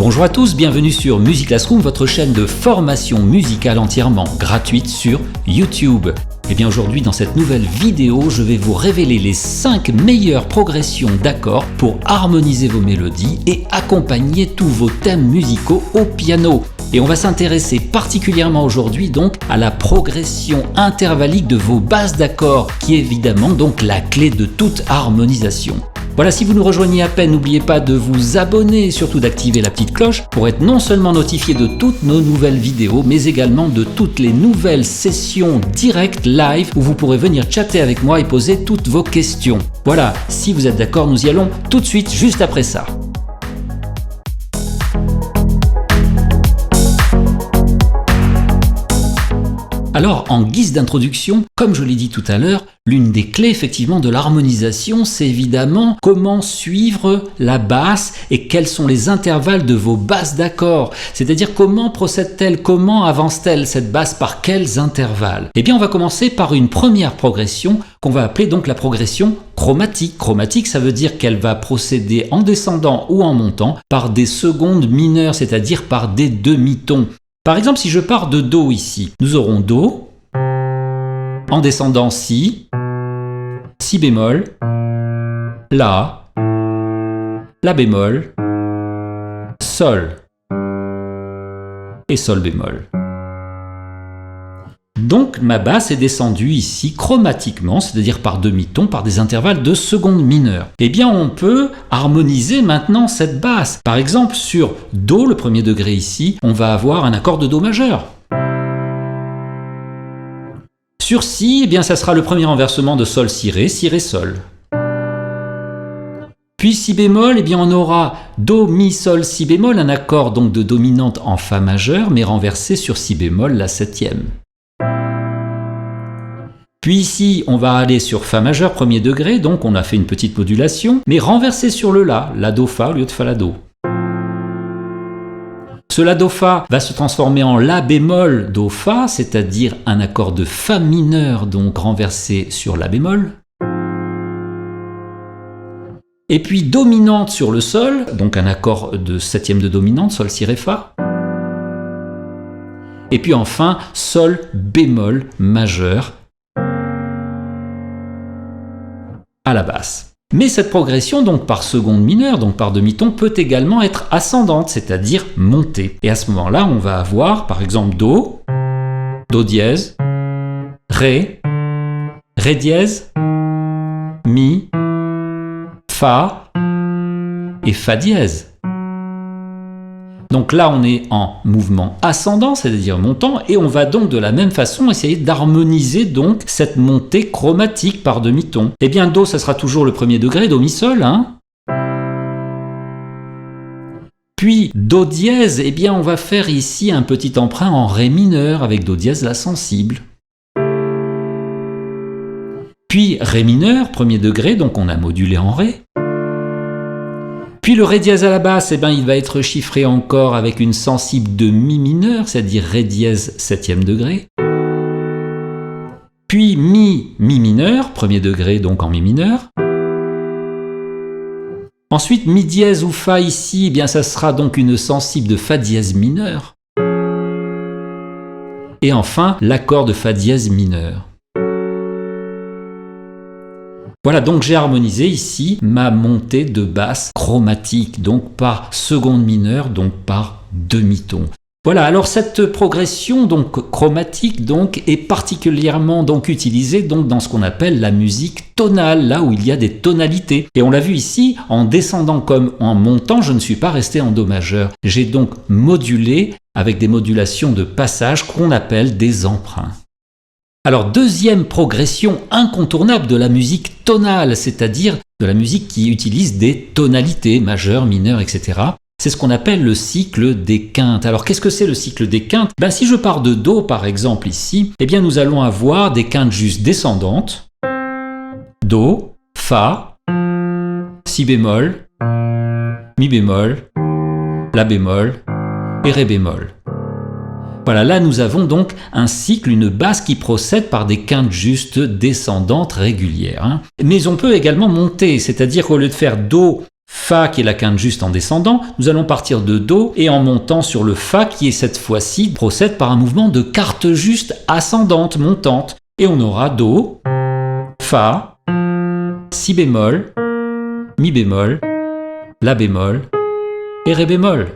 Bonjour à tous, bienvenue sur Music Classroom, votre chaîne de formation musicale entièrement gratuite sur YouTube. Et bien aujourd'hui dans cette nouvelle vidéo, je vais vous révéler les 5 meilleures progressions d'accords pour harmoniser vos mélodies et accompagner tous vos thèmes musicaux au piano. Et on va s'intéresser particulièrement aujourd'hui donc à la progression intervallique de vos bases d'accords, qui est évidemment donc la clé de toute harmonisation. Voilà, si vous nous rejoignez à peine, n'oubliez pas de vous abonner et surtout d'activer la petite cloche pour être non seulement notifié de toutes nos nouvelles vidéos, mais également de toutes les nouvelles sessions directes live où vous pourrez venir chatter avec moi et poser toutes vos questions. Voilà, si vous êtes d'accord, nous y allons tout de suite, juste après ça. Alors, en guise d'introduction, comme je l'ai dit tout à l'heure, l'une des clés effectivement de l'harmonisation, c'est évidemment comment suivre la basse et quels sont les intervalles de vos basses d'accords. C'est-à-dire comment procède-t-elle, comment avance-t-elle cette basse, par quels intervalles. Eh bien, on va commencer par une première progression qu'on va appeler donc la progression chromatique. Chromatique, ça veut dire qu'elle va procéder en descendant ou en montant par des secondes mineures, c'est-à-dire par des demi-tons. Par exemple, si je pars de Do ici, nous aurons Do, en descendant Si, Si bémol, La bémol, Sol et Sol bémol. Donc ma basse est descendue ici chromatiquement, c'est-à-dire par demi-ton, par des intervalles de secondes mineures. Eh bien on peut harmoniser maintenant cette basse. Par exemple sur Do, le premier degré ici, on va avoir un accord de Do majeur. Sur Si, eh bien ça sera le premier renversement de Sol Si Ré, Si Ré Sol. Puis Si bémol, eh bien on aura Do, Mi, Sol, Si bémol, un accord donc de dominante en Fa majeur, mais renversé sur Si bémol, la septième. Puis ici, on va aller sur Fa majeur, premier degré, donc on a fait une petite modulation, mais renversé sur le La Do Fa au lieu de Fa La Do. Ce La Do Fa va se transformer en La bémol Do Fa, c'est-à-dire un accord de Fa mineur, donc renversé sur La bémol. Et puis dominante sur le Sol, donc un accord de septième de dominante, Sol Si Ré Fa. Et puis enfin, Sol bémol majeur à la basse. Mais cette progression, donc par seconde mineure, donc par demi-ton, peut également être ascendante, c'est-à-dire montée. Et à ce moment-là, on va avoir par exemple Do, Do dièse, Ré, Ré dièse, Mi, Fa et Fa dièse. Donc là, on est en mouvement ascendant, c'est-à-dire montant, et on va donc de la même façon essayer d'harmoniser donc cette montée chromatique par demi-ton. Eh bien, Do, ça sera toujours le premier degré, Do, Mi, Sol, hein. Puis, Do dièse, eh bien, on va faire ici un petit emprunt en Ré mineur avec Do dièse, la sensible. Puis, Ré mineur, premier degré, donc on a modulé en Ré. Puis le Ré dièse à la basse, eh bien, il va être chiffré encore avec une sensible de Mi mineur, c'est-à-dire Ré dièse septième degré. Puis Mi mineur, premier degré donc en Mi mineur. Ensuite Mi dièse ou Fa ici, eh bien ça sera donc une sensible de Fa dièse mineur. Et enfin l'accord de Fa dièse mineur. Voilà, donc j'ai harmonisé ici ma montée de basse chromatique, donc par seconde mineure, donc par demi-ton. Voilà, alors cette progression donc chromatique donc est particulièrement donc utilisée donc dans ce qu'on appelle la musique tonale, là où il y a des tonalités. Et on l'a vu ici, en descendant comme en montant, je ne suis pas resté en Do majeur. J'ai donc modulé avec des modulations de passage qu'on appelle des emprunts. Alors, deuxième progression incontournable de la musique tonale, c'est-à-dire de la musique qui utilise des tonalités majeures, mineures, etc. C'est ce qu'on appelle le cycle des quintes. Alors, qu'est-ce que c'est le cycle des quintes ? Ben, si je pars de Do, par exemple, ici, eh bien, nous allons avoir des quintes juste descendantes. Do, Fa, Si bémol, Mi bémol, La bémol et Ré bémol. Voilà, là nous avons donc un cycle, une basse qui procède par des quintes justes descendantes régulières. Mais on peut également monter, c'est-à-dire qu'au lieu de faire Do, Fa qui est la quinte juste en descendant, nous allons partir de Do et en montant sur le Fa qui est cette fois-ci procède par un mouvement de quarte juste ascendante, montante. Et on aura Do, Fa, Si bémol, Mi bémol, La bémol et Ré bémol.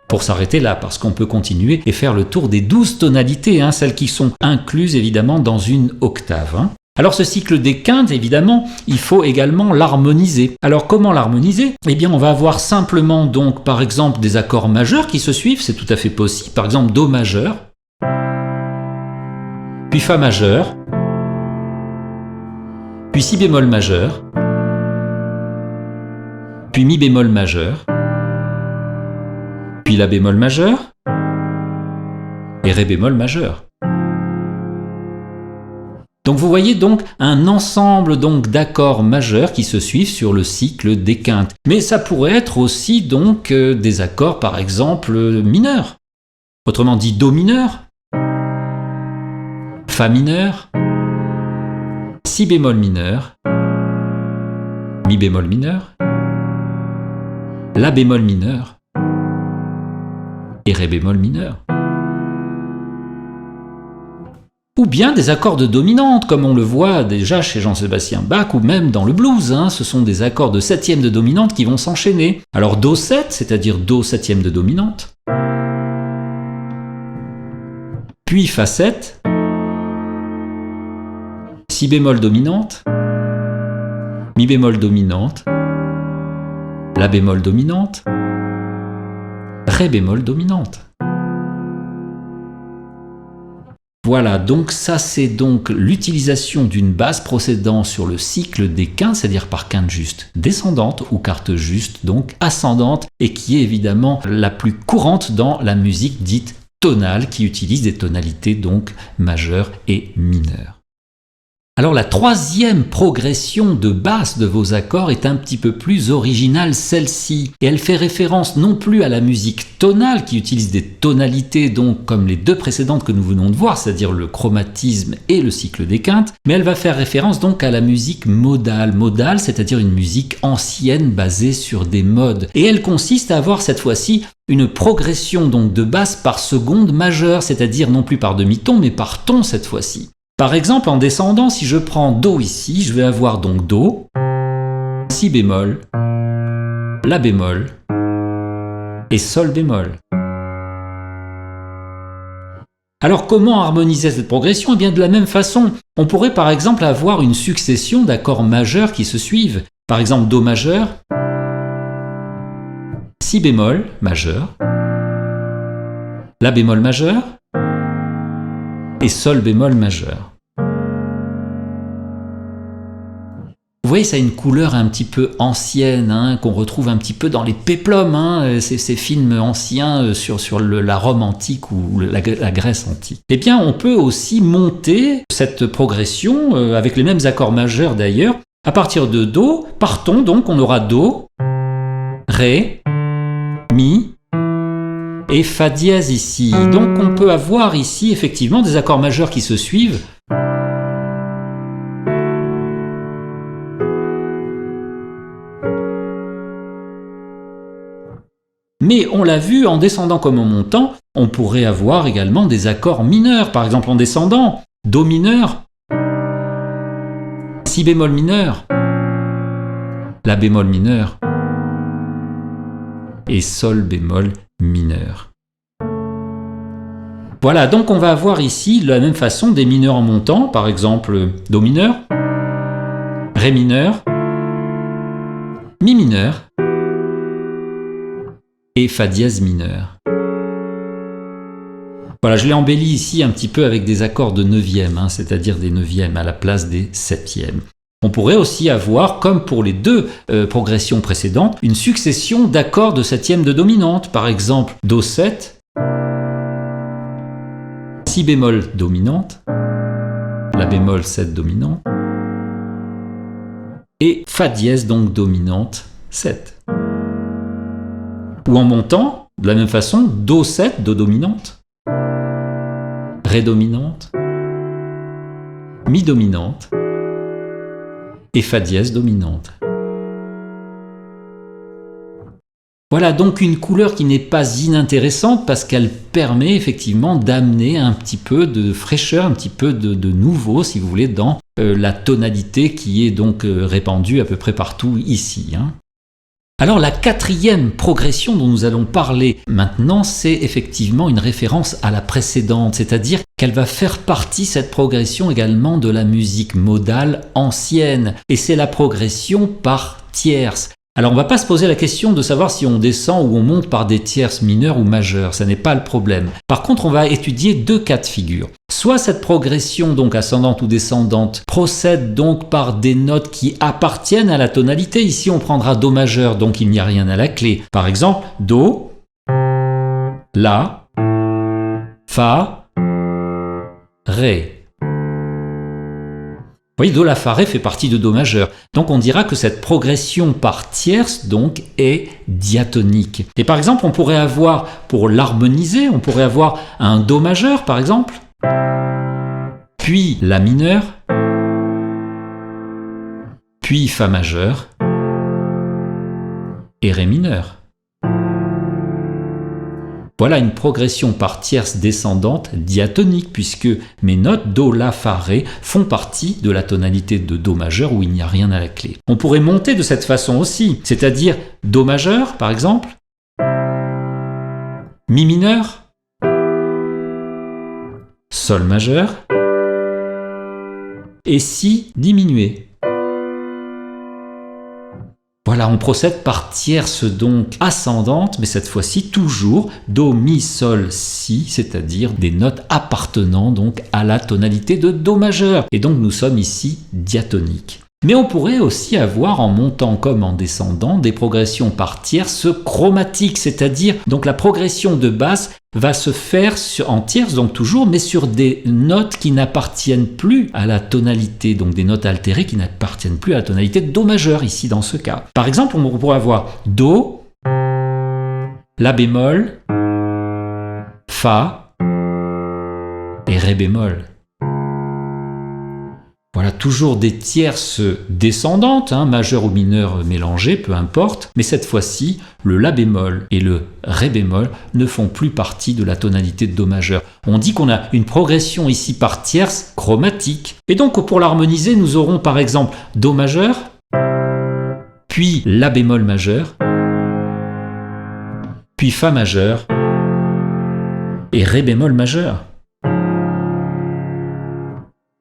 Pour s'arrêter là, parce qu'on peut continuer et faire le tour des 12 tonalités, celles qui sont incluses évidemment dans une octave. Alors ce cycle des quintes, évidemment, il faut également l'harmoniser. Alors comment l'harmoniser ? Eh bien on va avoir simplement donc par exemple des accords majeurs qui se suivent, c'est tout à fait possible. Par exemple Do majeur, puis Fa majeur, puis Si bémol majeur, puis Mi bémol majeur, puis La bémol majeur et Ré bémol majeur. Donc vous voyez donc un ensemble donc d'accords majeurs qui se suivent sur le cycle des quintes. Mais ça pourrait être aussi donc des accords par exemple mineurs. Autrement dit Do mineur, Fa mineur, Si bémol mineur, Mi bémol mineur, La bémol mineur et Ré bémol mineur. Ou bien des accords de dominante, comme on le voit déjà chez Jean-Sébastien Bach, ou même dans le blues. Ce sont des accords de septième de dominante qui vont s'enchaîner. Alors Do7, c'est-à-dire Do septième de dominante, puis Fa7, Si bémol dominante, Mi bémol dominante, La bémol dominante, Ré bémol dominante. Voilà, donc ça c'est donc l'utilisation d'une basse procédant sur le cycle des quintes, c'est-à-dire par quinte juste descendante ou quarte juste donc ascendante, et qui est évidemment la plus courante dans la musique dite tonale, qui utilise des tonalités donc majeures et mineures. Alors la troisième progression de basse de vos accords est un petit peu plus originale, celle-ci, et elle fait référence non plus à la musique tonale qui utilise des tonalités donc comme les deux précédentes que nous venons de voir, c'est-à-dire le chromatisme et le cycle des quintes, mais elle va faire référence donc à la musique modale. Modale, c'est-à-dire une musique ancienne basée sur des modes, et elle consiste à avoir cette fois-ci une progression donc de basse par seconde majeure, c'est-à-dire non plus par demi-ton mais par ton cette fois-ci. Par exemple, en descendant, si je prends Do ici, je vais avoir donc Do, Si bémol, La bémol et Sol bémol. Alors comment harmoniser cette progression ? Eh bien de la même façon, on pourrait par exemple avoir une succession d'accords majeurs qui se suivent. Par exemple Do majeur, Si bémol majeur, La bémol majeur et Sol bémol majeur. Vous voyez, ça a une couleur un petit peu ancienne, qu'on retrouve un petit peu dans les péplums, ces films anciens sur la Rome antique ou la Grèce antique. Eh bien, on peut aussi monter cette progression, avec les mêmes accords majeurs d'ailleurs, à partir de Do, par ton, donc on aura Do, Ré, Mi et Fa dièse ici. Donc on peut avoir ici effectivement des accords majeurs qui se suivent. Mais on l'a vu, en descendant comme en montant, on pourrait avoir également des accords mineurs. Par exemple en descendant, Do mineur, Si bémol mineur, La bémol mineur et Sol bémol mineur. Voilà, donc on va avoir ici de la même façon des mineurs en montant, par exemple Do mineur, Ré mineur, Mi mineur et Fa dièse mineur. Voilà, je l'ai embelli ici un petit peu avec des accords de neuvième, c'est-à-dire des neuvièmes à la place des septièmes. On pourrait aussi avoir, comme pour les deux progressions précédentes, une succession d'accords de septième de dominante. Par exemple, Do7, Si bémol dominante, La bémol 7 dominante, et Fa dièse donc dominante 7. Ou en montant, de la même façon, Do7, Do dominante, Ré dominante, Mi dominante et Fa dièse dominante. Voilà donc une couleur qui n'est pas inintéressante parce qu'elle permet effectivement d'amener un petit peu de fraîcheur, un petit peu de nouveau, si vous voulez, dans la tonalité qui est donc répandue à peu près partout ici. Alors la quatrième progression dont nous allons parler maintenant, c'est effectivement une référence à la précédente, c'est-à-dire qu'elle va faire partie, cette progression également, de la musique modale ancienne, et c'est la progression par tierces. Alors on ne va pas se poser la question de savoir si on descend ou on monte par des tierces mineures ou majeures, ça n'est pas le problème. Par contre, on va étudier deux cas de figure. Soit cette progression, donc ascendante ou descendante, procède donc par des notes qui appartiennent à la tonalité. Ici, on prendra Do majeur, donc il n'y a rien à la clé. Par exemple, Do, La, Fa, Ré. Vous voyez, Do, La, Fa, Ré fait partie de Do majeur. Donc on dira que cette progression par tierces donc est diatonique. Et par exemple, on pourrait avoir, pour l'harmoniser, on pourrait avoir un Do majeur par exemple, puis La mineur, puis Fa majeur et Ré mineur. Voilà une progression par tierces descendante diatonique puisque mes notes Do, La, Fa, Ré font partie de la tonalité de Do majeur où il n'y a rien à la clé. On pourrait monter de cette façon aussi, c'est-à-dire Do majeur par exemple, Mi mineur, Sol majeur et Si diminué. Voilà, on procède par tierces donc ascendantes, mais cette fois-ci toujours Do, Mi, Sol, Si, c'est-à-dire des notes appartenant donc à la tonalité de Do majeur. Et donc nous sommes ici diatoniques. Mais on pourrait aussi avoir, en montant comme en descendant, des progressions par tierces chromatiques, c'est-à-dire donc la progression de basse va se faire en tierces, donc toujours, mais sur des notes qui n'appartiennent plus à la tonalité, donc des notes altérées qui n'appartiennent plus à la tonalité de Do majeur, ici dans ce cas. Par exemple, on pourrait avoir Do, La bémol, Fa et Ré bémol. Voilà, toujours des tierces descendantes, majeures ou mineures mélangées, peu importe, mais cette fois-ci, le La bémol et le Ré bémol ne font plus partie de la tonalité de Do majeur. On dit qu'on a une progression ici par tierces chromatique. Et donc, pour l'harmoniser, nous aurons par exemple Do majeur, puis La bémol majeur, puis Fa majeur et Ré bémol majeur.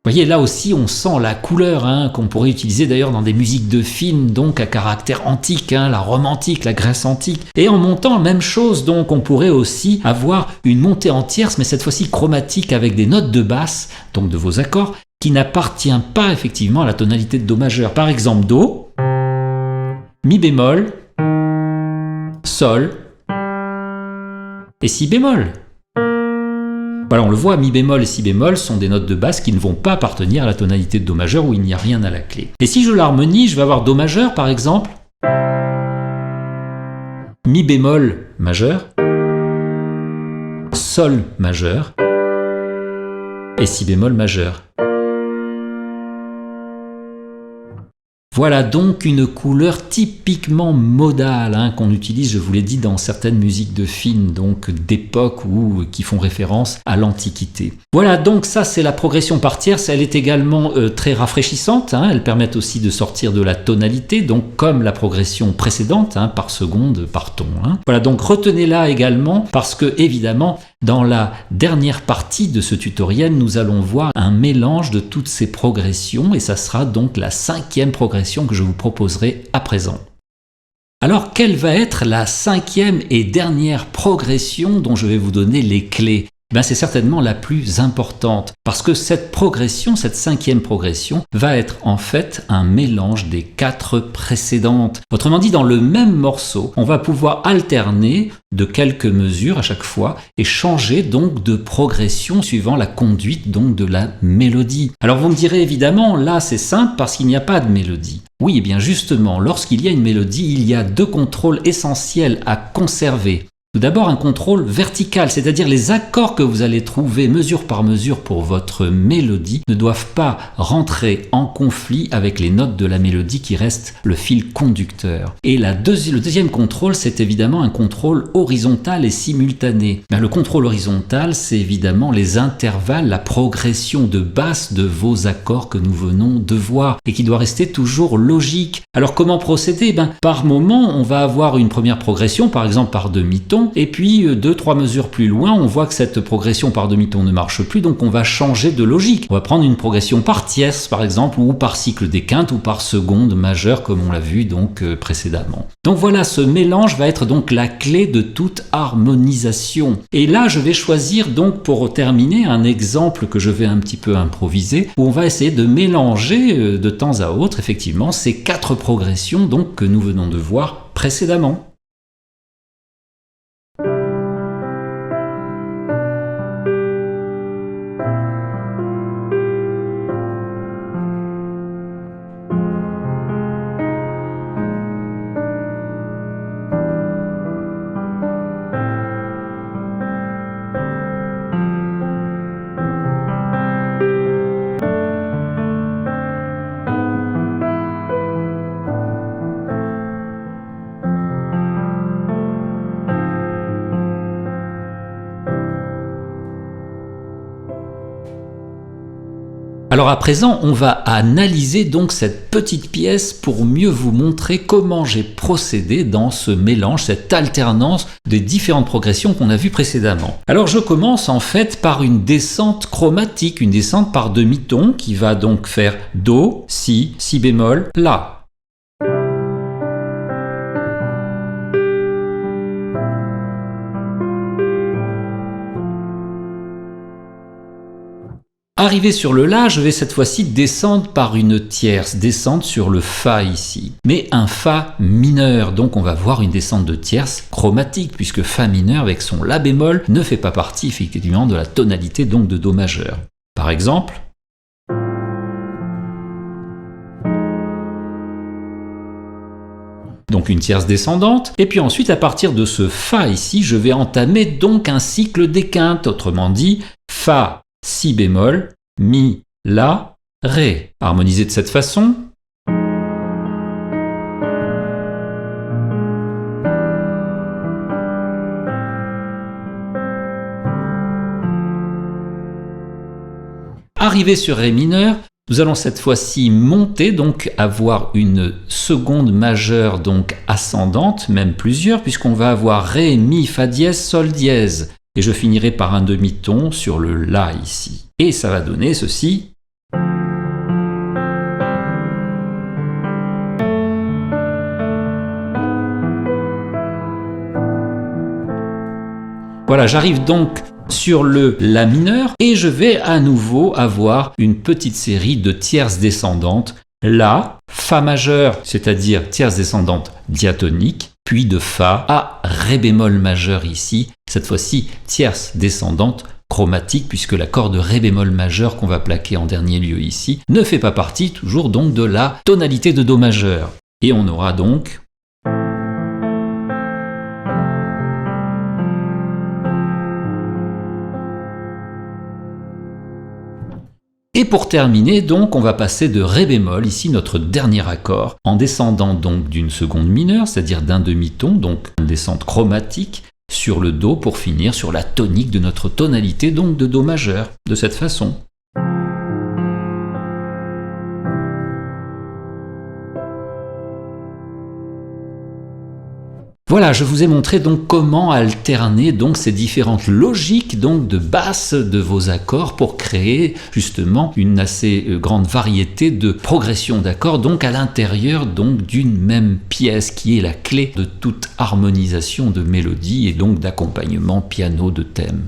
Vous voyez, là aussi, on sent la couleur qu'on pourrait utiliser d'ailleurs dans des musiques de films, donc à caractère antique, la Rome antique, la Grèce antique. Et en montant, même chose, donc on pourrait aussi avoir une montée en tierces, mais cette fois-ci chromatique avec des notes de basse, donc de vos accords, qui n'appartient pas effectivement à la tonalité de Do majeur. Par exemple, Do, Mi bémol, Sol et Si bémol. Voilà, on le voit, Mi bémol et Si bémol sont des notes de basse qui ne vont pas appartenir à la tonalité de Do majeur où il n'y a rien à la clé. Et si je l'harmonie, je vais avoir Do majeur par exemple, Mi bémol majeur, Sol majeur et Si bémol majeur. Voilà donc une couleur typiquement modale qu'on utilise, je vous l'ai dit, dans certaines musiques de films, donc d'époque ou qui font référence à l'Antiquité. Voilà, donc ça c'est la progression par tierces. Elle est également très rafraîchissante. Elle permet aussi de sortir de la tonalité, donc comme la progression précédente, par seconde, par ton. Voilà, donc retenez-la également parce que évidemment, dans la dernière partie de ce tutoriel, nous allons voir un mélange de toutes ces progressions et ça sera donc la 5e progression que je vous proposerai à présent. Alors, quelle va être la 5e et dernière progression dont je vais vous donner les clés ? C'est certainement la plus importante parce que cette progression, cette 5e progression, va être en fait un mélange des 4 précédentes. Autrement dit, dans le même morceau, on va pouvoir alterner de quelques mesures à chaque fois et changer donc de progression suivant la conduite donc de la mélodie. Alors vous me direz évidemment, là c'est simple parce qu'il n'y a pas de mélodie. Oui, et bien justement, lorsqu'il y a une mélodie, il y a 2 contrôles essentiels à conserver. Tout d'abord, un contrôle vertical, c'est-à-dire les accords que vous allez trouver mesure par mesure pour votre mélodie ne doivent pas rentrer en conflit avec les notes de la mélodie qui restent le fil conducteur. Et le deuxième contrôle, c'est évidemment un contrôle horizontal et simultané. Le contrôle horizontal, c'est évidemment les intervalles, la progression de basse de vos accords que nous venons de voir et qui doit rester toujours logique. Alors comment procéder? Par moment, on va avoir une première progression, par exemple par demi-ton, et puis 2-3 mesures plus loin, on voit que cette progression par demi-ton ne marche plus, donc on va changer de logique. On va prendre une progression par tierce, par exemple, ou par cycle des quintes, ou par seconde majeure, comme on l'a vu donc précédemment. Donc voilà, ce mélange va être donc la clé de toute harmonisation. Et là, je vais choisir donc pour terminer un exemple que je vais un petit peu improviser, où on va essayer de mélanger de temps à autre, effectivement, ces 4 progressions donc que nous venons de voir précédemment. Alors à présent, on va analyser donc cette petite pièce pour mieux vous montrer comment j'ai procédé dans ce mélange, cette alternance des différentes progressions qu'on a vues précédemment. Alors je commence en fait par une descente chromatique, une descente par demi-ton qui va donc faire Do, Si, Si bémol, La. Arrivé sur le La, je vais cette fois-ci descendre par une tierce, descendre sur le Fa ici. Mais un Fa mineur, donc on va voir une descente de tierce chromatique, puisque Fa mineur avec son La bémol ne fait pas partie effectivement de la tonalité donc de Do majeur. Par exemple, donc une tierce descendante, et puis ensuite à partir de ce Fa ici, je vais entamer donc un cycle des quintes, autrement dit Fa, Si bémol, Mi, La, Ré. Harmonisé de cette façon. Arrivé sur Ré mineur, nous allons cette fois-ci monter, donc avoir une seconde majeure donc ascendante, même plusieurs, puisqu'on va avoir Ré, Mi, Fa dièse, Sol dièse. Et je finirai par un demi-ton sur le La ici. Et ça va donner ceci. Voilà, j'arrive donc sur le La mineur et je vais à nouveau avoir une petite série de tierces descendantes. La, Fa majeur, c'est-à-dire tierce descendante diatonique, puis de Fa à Ré bémol majeur ici, cette fois-ci tierce descendante chromatique, puisque l'accord de Ré bémol majeur qu'on va plaquer en dernier lieu ici ne fait pas partie toujours donc de la tonalité de Do majeur. Et on aura donc Et pour terminer, donc, on va passer de Ré bémol, ici notre dernier accord, en descendant donc d'une seconde mineure, c'est-à-dire d'un demi-ton, donc une descente chromatique, sur le Do pour finir sur la tonique de notre tonalité, donc de Do majeur, de cette façon. Voilà, je vous ai montré donc comment alterner donc ces différentes logiques donc de basse de vos accords pour créer justement une assez grande variété de progressions d'accords donc à l'intérieur donc d'une même pièce qui est la clé de toute harmonisation de mélodie et donc d'accompagnement piano de thème.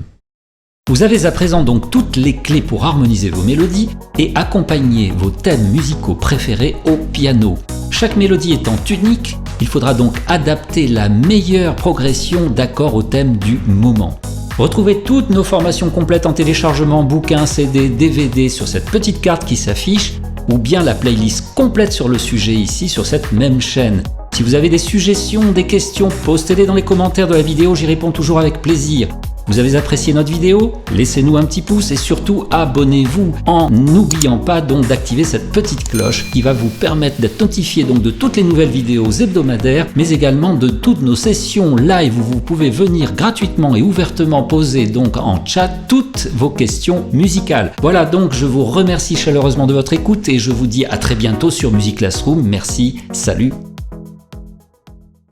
Vous avez à présent donc toutes les clés pour harmoniser vos mélodies et accompagner vos thèmes musicaux préférés au piano. Chaque mélodie étant unique, il faudra donc adapter la meilleure progression d'accords au thème du moment. Retrouvez toutes nos formations complètes en téléchargement, bouquins, CD, DVD sur cette petite carte qui s'affiche ou bien la playlist complète sur le sujet ici sur cette même chaîne. Si vous avez des suggestions, des questions, postez-les dans les commentaires de la vidéo, j'y réponds toujours avec plaisir. Vous avez apprécié notre vidéo? Laissez-nous un petit pouce et surtout abonnez-vous en n'oubliant pas donc d'activer cette petite cloche qui va vous permettre d'être notifié donc de toutes les nouvelles vidéos hebdomadaires mais également de toutes nos sessions live où vous pouvez venir gratuitement et ouvertement poser donc en chat toutes vos questions musicales. Voilà, donc je vous remercie chaleureusement de votre écoute et je vous dis à très bientôt sur Music Classroom. Merci, salut!